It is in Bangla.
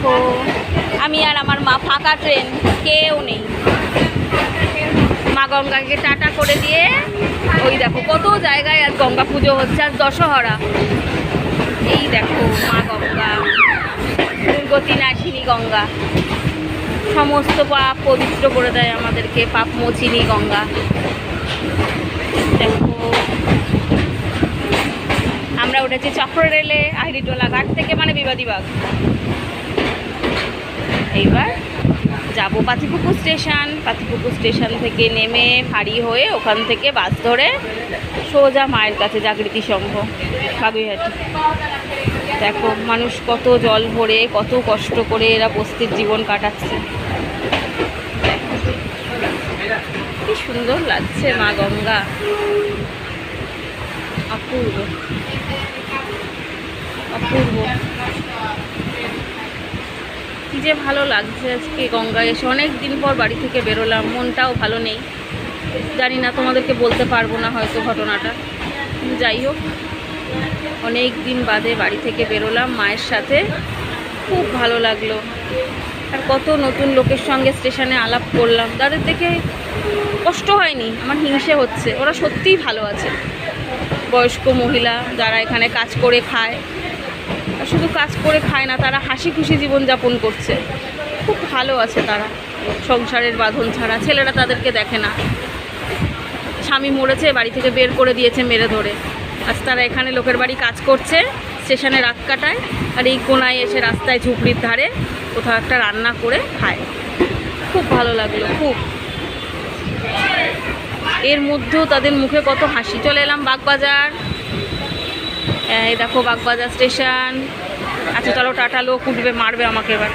দেখো আমি আর আমার মা, ফাঁকা ট্রেন, কেউ নেই। মা গঙ্গাকে টাটা করে দিয়ে ওই দেখো কত জায়গায় আজ গঙ্গা পুজো হচ্ছে, আজ দশহরা। এই দেখো মা গঙ্গা, দুর্গতি নাশিনী গঙ্গা, সমস্ত পাপ পবিত্র করে দেয় আমাদেরকে, পাপ মোচিনী গঙ্গা। দেখো আমরা উঠেছি চক্র রেলে, আহিরিটোলা ঘাট থেকে, মানে বিবাদীবাগ। এইবার যাবো পাতিপুকুর স্টেশন। পাতিপুকুর স্টেশন থেকে নেমে ফাঁড়ি হয়ে ওখান থেকে বাস ধরে সোজা মায়ের কাছে, জাগৃতি সংঘ, বাগুইহাটি। দেখো মানুষ কত জল ভরে, কত কষ্ট করে এরা বস্তির জীবন কাটাচ্ছে। কি সুন্দর লাগছে মা গঙ্গা, অপূর্ব অপূর্ব। কি যে ভালো লাগছে আজকে গঙ্গায় এসে। অনেক দিন পর বাড়ি থেকে বেরোলাম, মনটাও ভালো নেই। জানি না, তোমাদেরকে বলতে পারবো না হয়তো ঘটনাটা। যাই হোক, অনেক দিন বাদে বাড়ি থেকে বেরোলাম মায়ের সাথে, খুব ভালো লাগলো। আর কত নতুন লোকের সঙ্গে স্টেশনে আলাপ করলাম, তাদের দেখে কষ্ট হয়নি, আমার হিংসে হচ্ছে। ওরা সত্যিই ভালো আছে, বয়স্ক মহিলা যারা এখানে কাজ করে খায়। আর শুধু কাজ করে খায় না, তারা হাসি খুশি জীবনযাপন করছে, খুব ভালো আছে তারা, সংসারের বাঁধন ছাড়া। ছেলেরা তাদেরকে দেখে না, স্বামী মরেছে, বাড়ি থেকে বের করে দিয়েছে মেরে ধরে। আজ তারা এখানে লোকের বাড়ি কাজ করছে, স্টেশনে রাত কাটায়, আর এই কোনায় এসে রাস্তায় ঝুপড়ির ধারে কোথাও একটা রান্না করে খায়। খুব ভালো লাগলো, খুব। এর মধ্যেও তাদের মুখে কত হাসি। চলে এলাম বাগবাজার। এই দেখো বাগবাজার স্টেশন। আচ্ছা চলো টাটা, লোক উঠবে, মারবে আমাকে এবার।